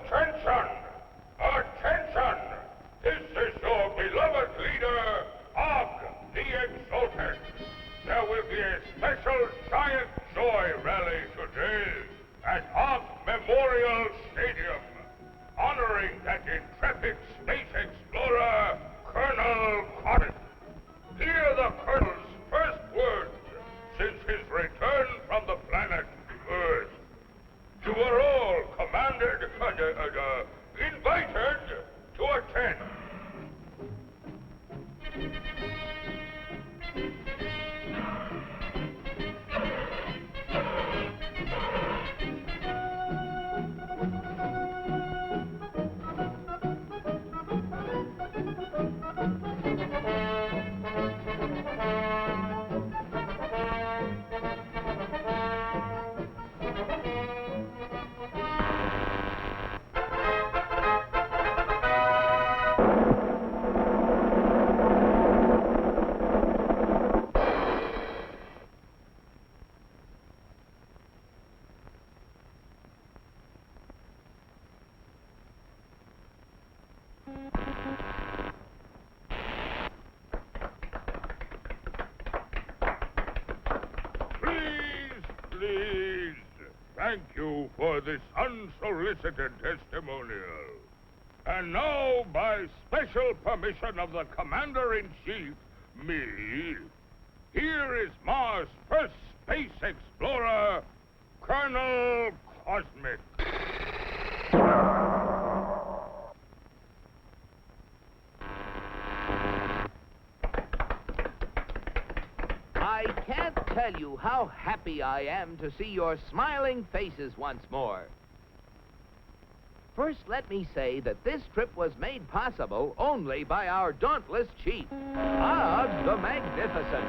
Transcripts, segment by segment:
Attention! Attention! This is your beloved leader, Og the Exalted. There will be a special giant joy rally today at Og Memorial Stadium, honoring that intrepid space explorer, Colonel Cotton. Hear the Colonel's first words since his return from the planet Earth. You are all commanded, invited to attend. Please, thank you for this unsolicited testimonial. And now, by special permission of the Commander-in-Chief, me, here is Mars' first space explorer, Colonel Cosmic. I can't tell you how happy I am to see your smiling faces once more. First, let me say that this trip was made possible only by our dauntless chief, Og the Magnificent,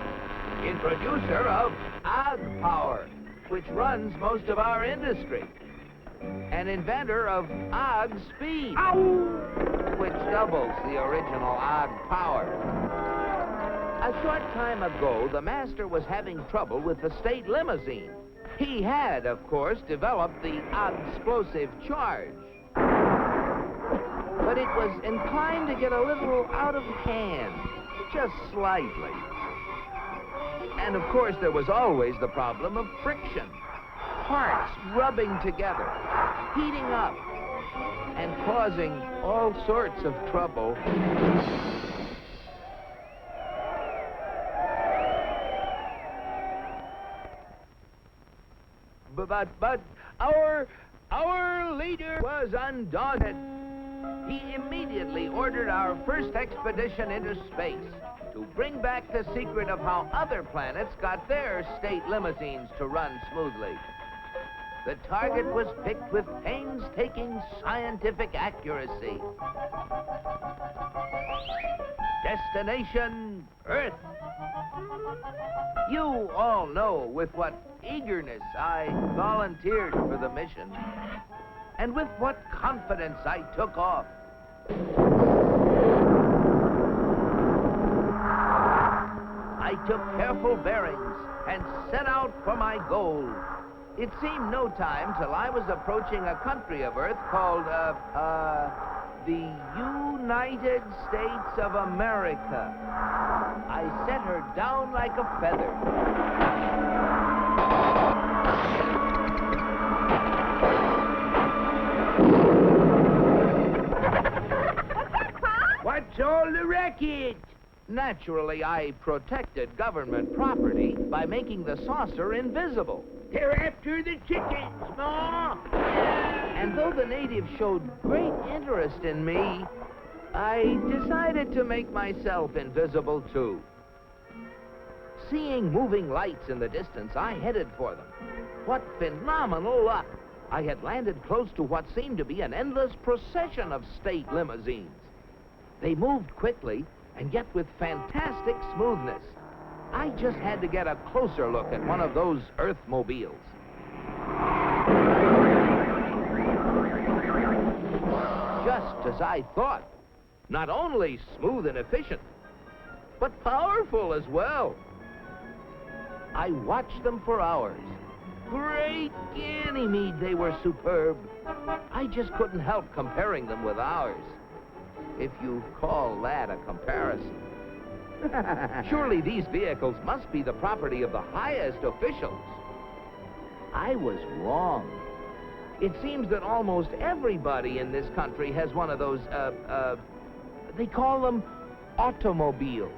introducer of Og Power, which runs most of our industry, and inventor of Og Speed, which doubles the original Og Power. A short time ago, the master was having trouble with the state limousine. He had, of course, developed the explosive charge. But it was inclined to get a little out of hand, just slightly. And, of course, there was always the problem of friction. Parts rubbing together, heating up, and causing all sorts of trouble. But our leader was undaunted. He immediately ordered our first expedition into space to bring back the secret of how other planets got their state limousines to run smoothly. The target was picked with painstaking scientific accuracy. Destination Earth. You all know with what eagerness I volunteered for the mission, and with what confidence I took off. I took careful bearings and set out for my goal. It seemed no time till I was approaching a country of Earth called, the United States of America. I set her down like a feather. What's that, Pop? all the wreckage. Naturally, I protected government property by making the saucer invisible. They're after the chickens, Ma. And though the natives showed great interest in me, I decided to make myself invisible too. Seeing moving lights in the distance, I headed for them. What phenomenal luck! I had landed close to what seemed to be an endless procession of state limousines. They moved quickly, and yet with fantastic smoothness. I just had to get a closer look at one of those Earthmobiles. Just as I thought. Not only smooth and efficient, but powerful as well. I watched them for hours. Great Ganymede, they were superb. I just couldn't help comparing them with ours. If you call that a comparison. Surely these vehicles must be the property of the highest officials. I was wrong. It seems that almost everybody in this country has one of those, they call them automobiles.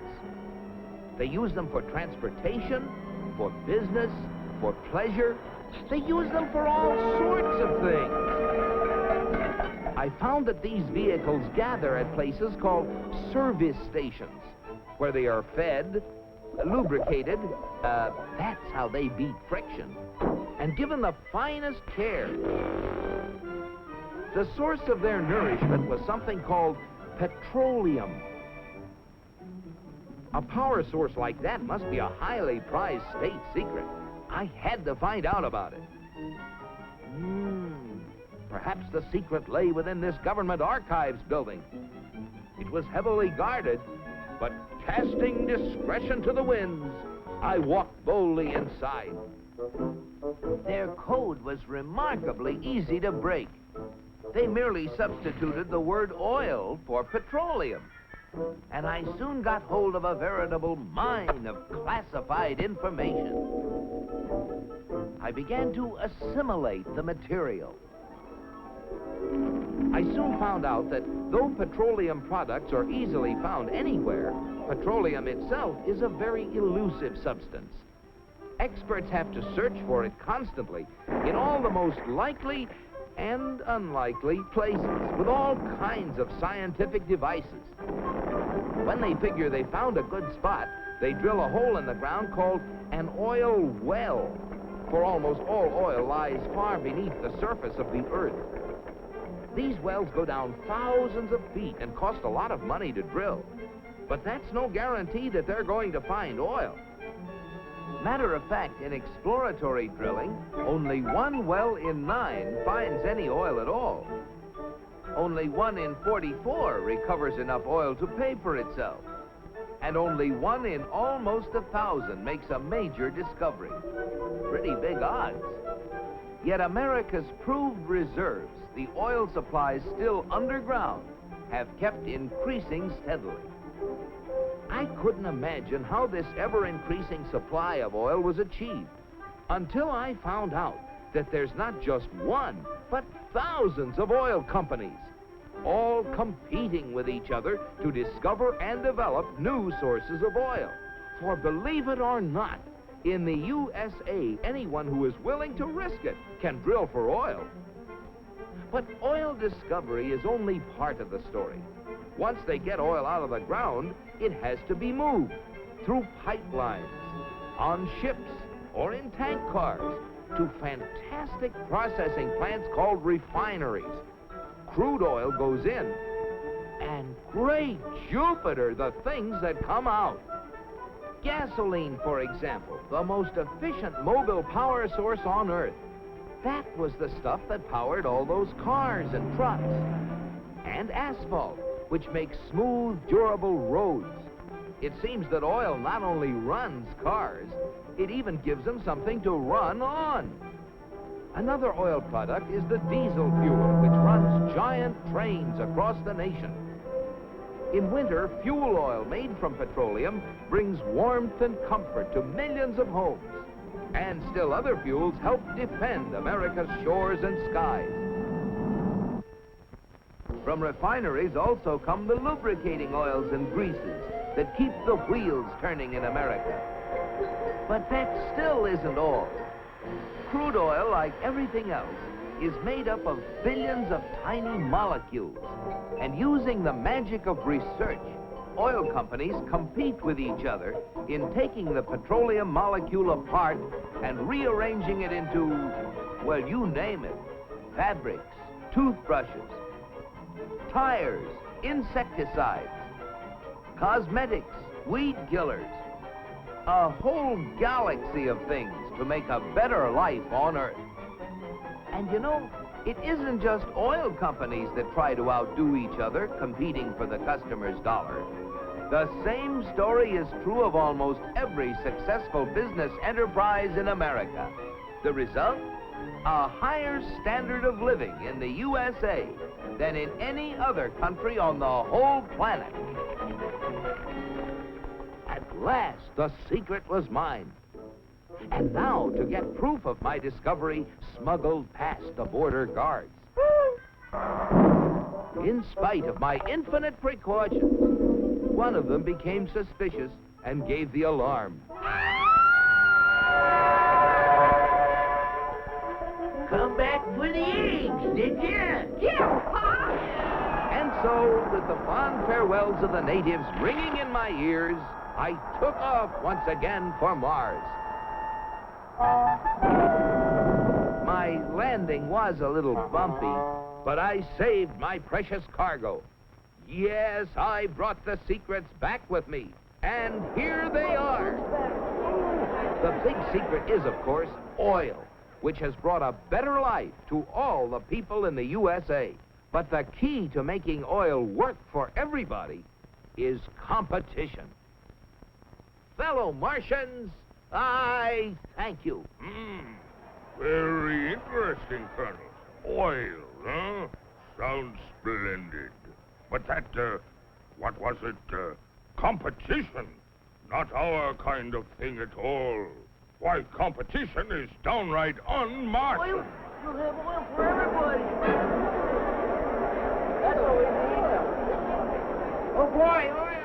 They use them for transportation, for business, for pleasure. They use them for all sorts of things. I found that these vehicles gather at places called service stations, where they are fed, lubricated, that's how they beat friction, and given the finest care. The source of their nourishment was something called petroleum. A power source like that must be a highly prized state secret. I had to find out about it. Perhaps the secret lay within this government archives building. It was heavily guarded, but casting discretion to the winds, I walked boldly inside. Their code was remarkably easy to break. They merely substituted the word oil for petroleum. And I soon got hold of a veritable mine of classified information. I began to assimilate the material. I soon found out that though petroleum products are easily found anywhere, petroleum itself is a very elusive substance. Experts have to search for it constantly in all the most likely and unlikely places with all kinds of scientific devices. When they figure they found a good spot, they drill a hole in the ground called an oil well, for almost all oil lies far beneath the surface of the earth. These wells go down thousands of feet and cost a lot of money to drill. But that's no guarantee that they're going to find oil. Matter of fact, in exploratory drilling, only 1 well in 9 finds any oil at all. Only 1 in 44 recovers enough oil to pay for itself. And only 1 in almost 1,000 makes a major discovery. Pretty big odds. Yet America's proved reserves, the oil supplies still underground, have kept increasing steadily. I couldn't imagine how this ever-increasing supply of oil was achieved until I found out that there's not just one, but thousands of oil companies, all competing with each other to discover and develop new sources of oil. For believe it or not, in the USA, anyone who is willing to risk it can drill for oil. But oil discovery is only part of the story. Once they get oil out of the ground, it has to be moved through pipelines, on ships, or in tank cars, to fantastic processing plants called refineries. Crude oil goes in, and great Jupiter, the things that come out. Gasoline, for example, the most efficient mobile power source on Earth. That was the stuff that powered all those cars and trucks. And asphalt, which makes smooth, durable roads. It seems that oil not only runs cars, it even gives them something to run on. Another oil product is the diesel fuel, which runs giant trains across the nation. In winter, fuel oil made from petroleum brings warmth and comfort to millions of homes. And still other fuels help defend America's shores and skies. From refineries also come the lubricating oils and greases that keep the wheels turning in America. But that still isn't all. Crude oil, like everything else, is made up of billions of tiny molecules. And using the magic of research, oil companies compete with each other in taking the petroleum molecule apart and rearranging it into, well, you name it, fabrics, toothbrushes, tires, insecticides, cosmetics, weed killers, a whole galaxy of things to make a better life on Earth. And you know, it isn't just oil companies that try to outdo each other, competing for the customer's dollar. The same story is true of almost every successful business enterprise in America. The result? A higher standard of living in the USA than in any other country on the whole planet. At last, the secret was mine. And now, to get proof of my discovery, smuggled past the border guards. In spite of my infinite precautions, one of them became suspicious and gave the alarm. Come back for the eggs, did you? Yeah, Pa! And so, with the fond farewells of the natives ringing in my ears, I took off once again for Mars. My landing was a little bumpy, but I saved my precious cargo. Yes, I brought the secrets back with me, and here they are. The big secret is, of course, oil, which has brought a better life to all the people in the USA. But the key to making oil work for everybody is competition. Fellow Martians, I thank you. Very interesting, Colonel. Oil, huh? Sounds splendid. But that, what was it? Competition. Not our kind of thing at all. Why, competition is downright un-Martian. Oil? You'll have oil for everybody. That's what we need. Oh, boy, oil.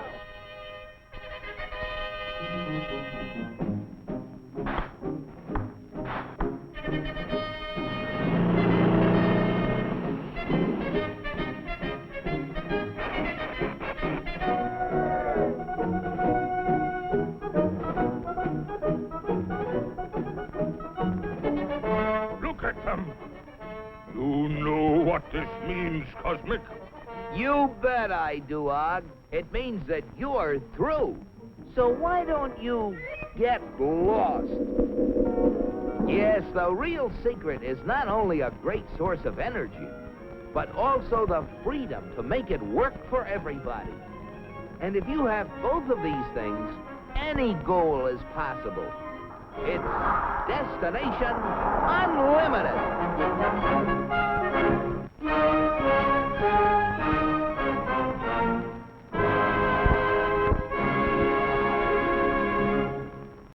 Look at them. You know what this means, Cosmic? You bet I do, Og. It means that you're through. So why don't you get lost? Yes, the real secret is not only a great source of energy, but also the freedom to make it work for everybody. And if you have both of these things, any goal is possible. It's Destination Unlimited.